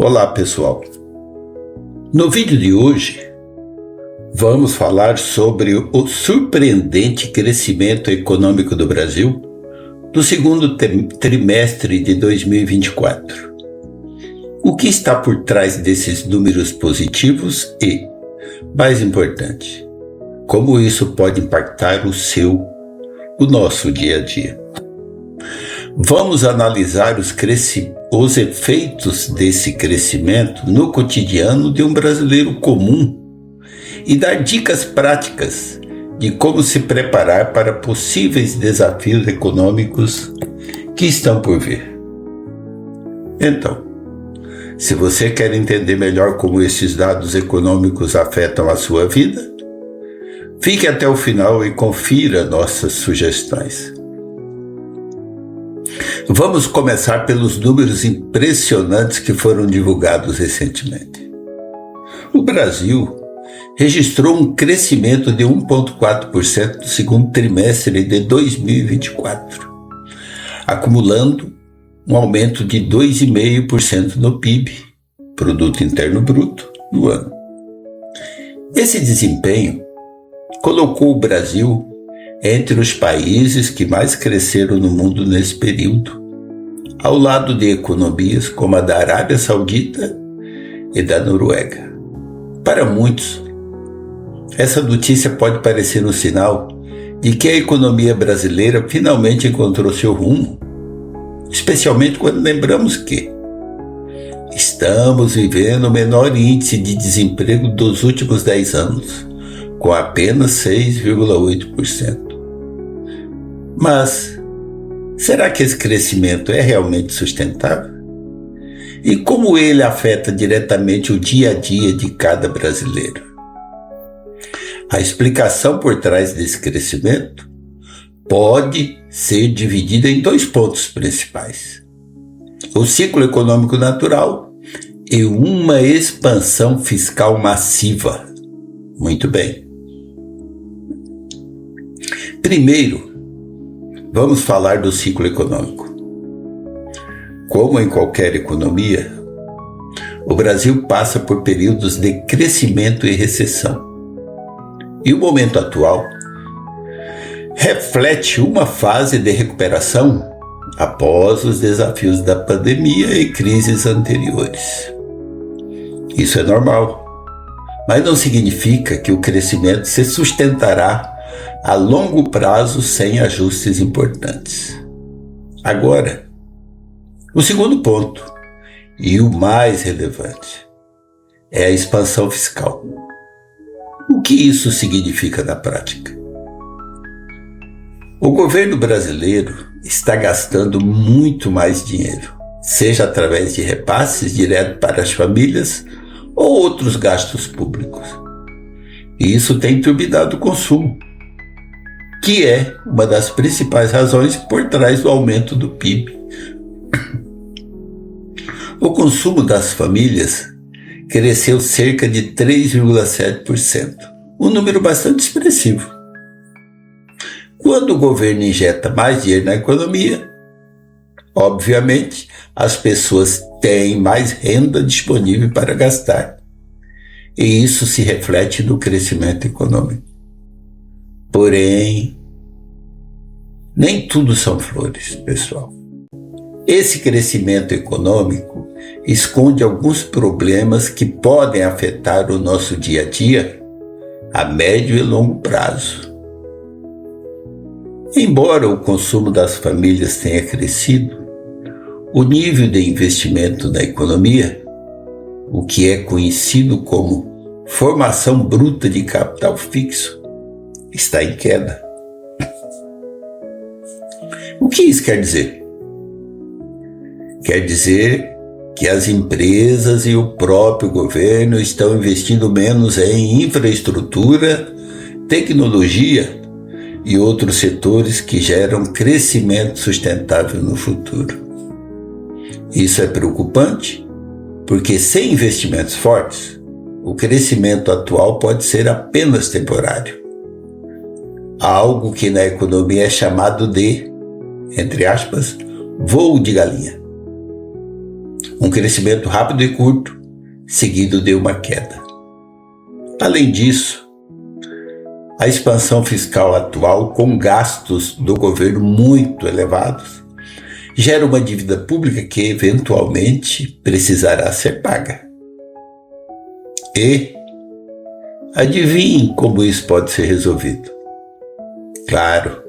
Olá pessoal, no vídeo de hoje vamos falar sobre o surpreendente crescimento econômico do Brasil no segundo trimestre de 2024. O que está por trás desses números positivos e, mais importante, como isso pode impactar o nosso dia a dia. Vamos analisar os efeitos desse crescimento no cotidiano de um brasileiro comum e dar dicas práticas de como se preparar para possíveis desafios econômicos que estão por vir. Então, se você quer entender melhor como esses dados econômicos afetam a sua vida, fique até o final e confira nossas sugestões. Vamos começar pelos números impressionantes que foram divulgados recentemente. O Brasil registrou um crescimento de 1,4% no segundo trimestre de 2024, acumulando um aumento de 2,5% no PIB, Produto Interno Bruto, no ano. Esse desempenho colocou o Brasil entre os países que mais cresceram no mundo nesse período, ao lado de economias como a da Arábia Saudita e da Noruega. Para muitos, essa notícia pode parecer um sinal de que a economia brasileira finalmente encontrou seu rumo, especialmente quando lembramos que estamos vivendo o menor índice de desemprego dos últimos 10 anos, com apenas 6,8%. Mas, será que esse crescimento é realmente sustentável? E como ele afeta diretamente o dia a dia de cada brasileiro? A explicação por trás desse crescimento pode ser dividida em dois pontos principais: o ciclo econômico natural e uma expansão fiscal massiva. Muito bem. Primeiro, vamos falar do ciclo econômico. Como em qualquer economia, o Brasil passa por períodos de crescimento e recessão. E o momento atual reflete uma fase de recuperação após os desafios da pandemia e crises anteriores. Isso é normal, mas não significa que o crescimento se sustentará a longo prazo sem ajustes importantes. Agora, o segundo ponto, e o mais relevante, é a expansão fiscal. O que isso significa na prática? O governo brasileiro está gastando muito mais dinheiro, seja através de repasses direto para as famílias ou outros gastos públicos. E isso tem turbinado o consumo, que é uma das principais razões por trás do aumento do PIB. O consumo das famílias cresceu cerca de 3,7%, um número bastante expressivo. Quando o governo injeta mais dinheiro na economia, obviamente, as pessoas têm mais renda disponível para gastar, e isso se reflete no crescimento econômico. Porém, nem tudo são flores, pessoal. Esse crescimento econômico esconde alguns problemas que podem afetar o nosso dia a dia a médio e longo prazo. Embora o consumo das famílias tenha crescido, o nível de investimento na economia, o que é conhecido como formação bruta de capital fixo, está em queda. O que isso quer dizer? Quer dizer que as empresas e o próprio governo estão investindo menos em infraestrutura, tecnologia e outros setores que geram crescimento sustentável no futuro. Isso é preocupante, porque sem investimentos fortes, o crescimento atual pode ser apenas temporário. Algo que na economia é chamado de, entre aspas, voo de galinha. um crescimento rápido e curto, seguido de uma queda. Além disso, a expansão fiscal atual, com gastos do governo muito elevados, gera uma dívida pública que eventualmente precisará ser paga. E adivinhem como isso pode ser resolvido? Claro,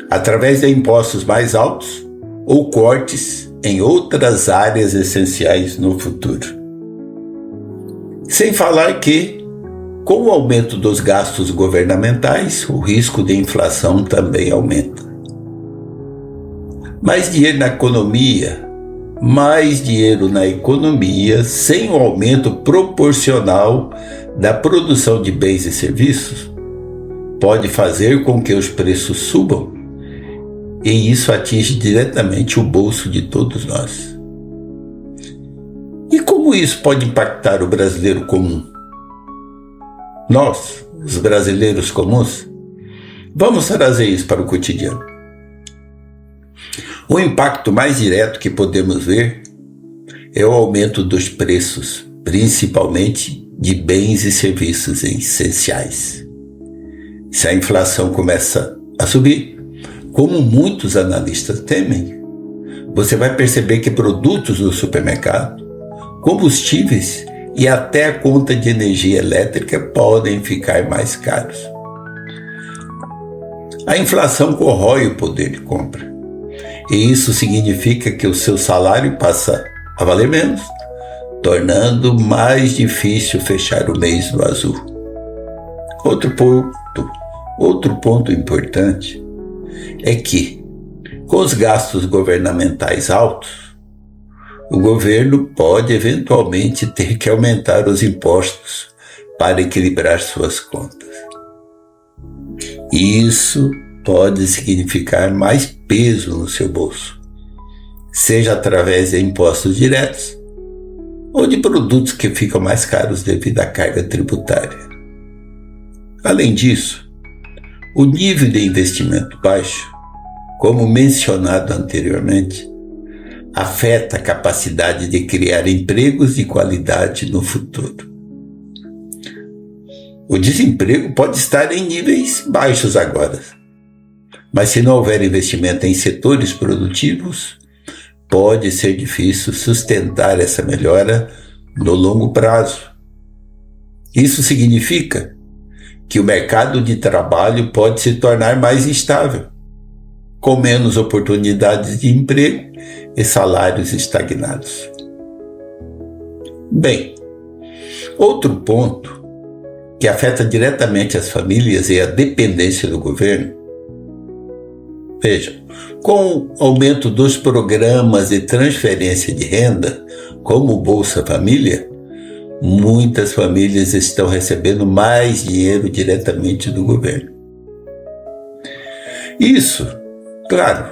através de impostos mais altos ou cortes em outras áreas essenciais no futuro. Sem falar que, com o aumento dos gastos governamentais, o risco de inflação também aumenta. Mais dinheiro na economia, sem o aumento proporcional da produção de bens e serviços, pode fazer com que os preços subam, e isso atinge diretamente o bolso de todos nós. E como isso pode impactar o brasileiro comum? Nós, os brasileiros comuns, vamos trazer isso para o cotidiano. O impacto mais direto que podemos ver é o aumento dos preços, principalmente de bens e serviços essenciais. Se a inflação começa a subir, como muitos analistas temem, você vai perceber que produtos no supermercado, combustíveis e até a conta de energia elétrica podem ficar mais caros. A inflação corrói o poder de compra. E isso significa que o seu salário passa a valer menos, tornando mais difícil fechar o mês no azul. Outro ponto importante é que, com os gastos governamentais altos, o governo pode eventualmente ter que aumentar os impostos para equilibrar suas contas. Isso pode significar mais peso no seu bolso, seja através de impostos diretos ou de produtos que ficam mais caros devido à carga tributária. Além disso, o nível de investimento baixo, como mencionado anteriormente, afeta a capacidade de criar empregos de qualidade no futuro. O desemprego pode estar em níveis baixos agora, mas se não houver investimento em setores produtivos, pode ser difícil sustentar essa melhora no longo prazo. Isso significa que o mercado de trabalho pode se tornar mais instável, com menos oportunidades de emprego e salários estagnados. Bem, outro ponto que afeta diretamente as famílias é a dependência do governo. Vejam, com o aumento dos programas de transferência de renda, como o Bolsa Família, muitas famílias estão recebendo mais dinheiro diretamente do governo. Isso, claro,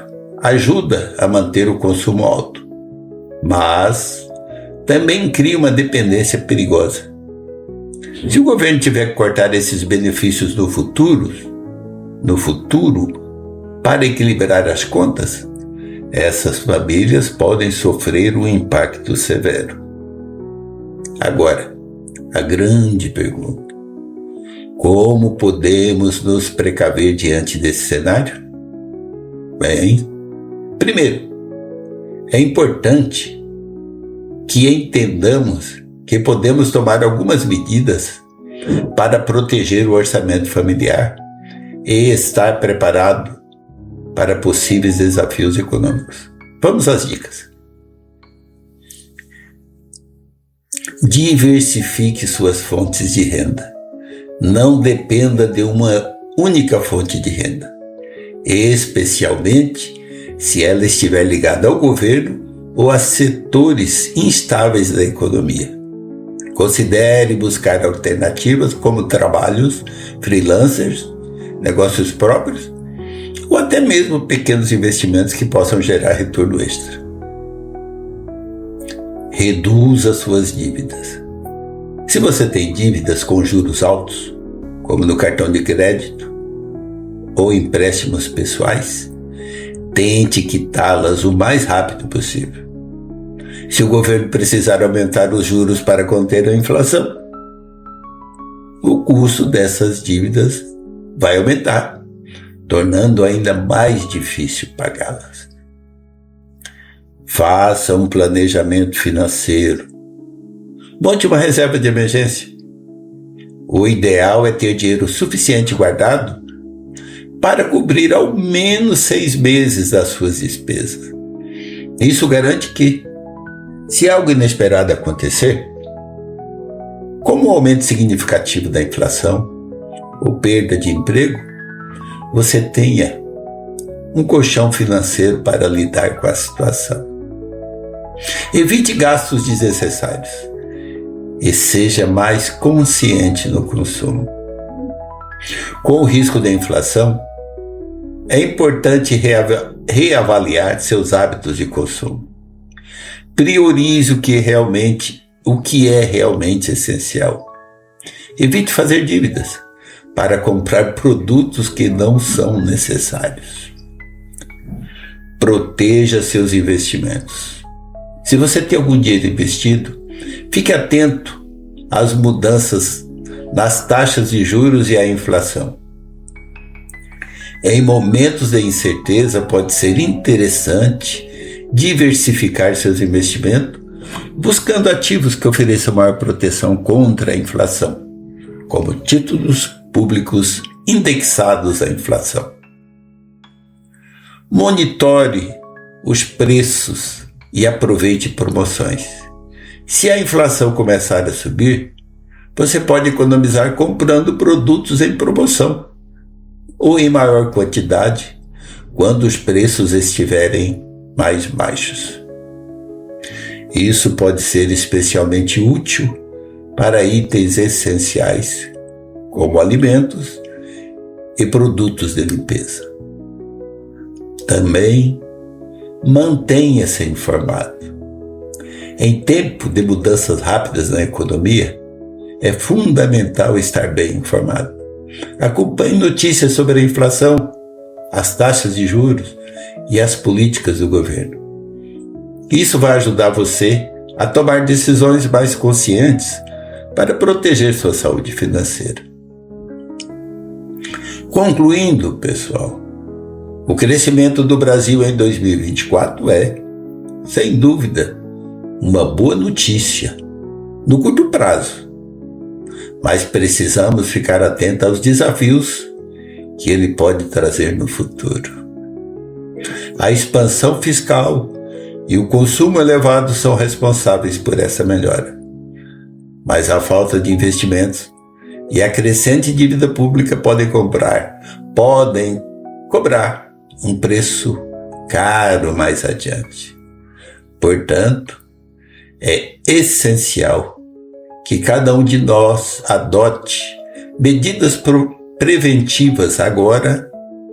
ajuda a manter o consumo alto, mas também cria uma dependência perigosa. Se o governo tiver que cortar esses benefícios no futuro, para equilibrar as contas, essas famílias podem sofrer um impacto severo. Agora, a grande pergunta: como podemos nos precaver diante desse cenário? Bem, primeiro, é importante que entendamos que podemos tomar algumas medidas para proteger o orçamento familiar e estar preparado para possíveis desafios econômicos. Vamos às dicas. Diversifique suas fontes de renda. Não dependa de uma única fonte de renda, especialmente se ela estiver ligada ao governo ou a setores instáveis da economia. Considere buscar alternativas como trabalhos, freelancers, negócios próprios ou até mesmo pequenos investimentos que possam gerar retorno extra. Reduza suas dívidas. Se você tem dívidas com juros altos, como no cartão de crédito ou empréstimos pessoais, tente quitá-las o mais rápido possível. Se o governo precisar aumentar os juros para conter a inflação, o custo dessas dívidas vai aumentar, tornando ainda mais difícil pagá-las. Faça um planejamento financeiro. Monte uma reserva de emergência. O ideal é ter dinheiro suficiente guardado para cobrir ao menos 6 meses das suas despesas. Isso garante que, se algo inesperado acontecer, como o aumento significativo da inflação ou perda de emprego, você tenha um colchão financeiro para lidar com a situação. Evite gastos desnecessários e seja mais consciente no consumo. Com o risco da inflação, é importante reavaliar seus hábitos de consumo. Priorize o que é realmente essencial. Evite fazer dívidas para comprar produtos que não são necessários. Proteja seus investimentos. Se você tem algum dinheiro investido, fique atento às mudanças nas taxas de juros e à inflação. Em momentos de incerteza, pode ser interessante diversificar seus investimentos, buscando ativos que ofereçam maior proteção contra a inflação, como títulos públicos indexados à inflação. Monitore os preços e aproveite promoções. Se a inflação começar a subir, você pode economizar comprando produtos em promoção ou em maior quantidade quando os preços estiverem mais baixos. Isso pode ser especialmente útil para itens essenciais, como alimentos e produtos de limpeza. Também mantenha-se informado. Em tempo de mudanças rápidas na economia, é fundamental estar bem informado. Acompanhe notícias sobre a inflação, as taxas de juros e as políticas do governo. Isso vai ajudar você a tomar decisões mais conscientes para proteger sua saúde financeira. Concluindo, pessoal, o crescimento do Brasil em 2024 é, sem dúvida, uma boa notícia no curto prazo, mas precisamos ficar atentos aos desafios que ele pode trazer no futuro. A expansão fiscal e o consumo elevado são responsáveis por essa melhora, mas a falta de investimentos e a crescente dívida pública podem cobrar um preço caro mais adiante. Portanto, é essencial que cada um de nós adote medidas preventivas agora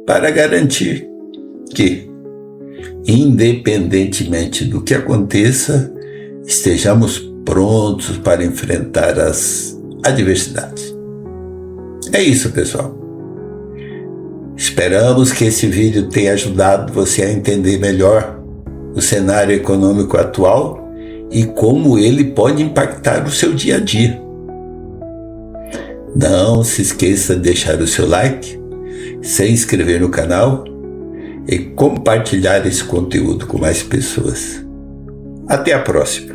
para garantir que, independentemente do que aconteça, estejamos prontos para enfrentar as adversidades. É isso, pessoal. Esperamos que esse vídeo tenha ajudado você a entender melhor o cenário econômico atual e como ele pode impactar o seu dia a dia. Não se esqueça de deixar o seu like, se inscrever no canal e compartilhar esse conteúdo com mais pessoas. Até a próxima!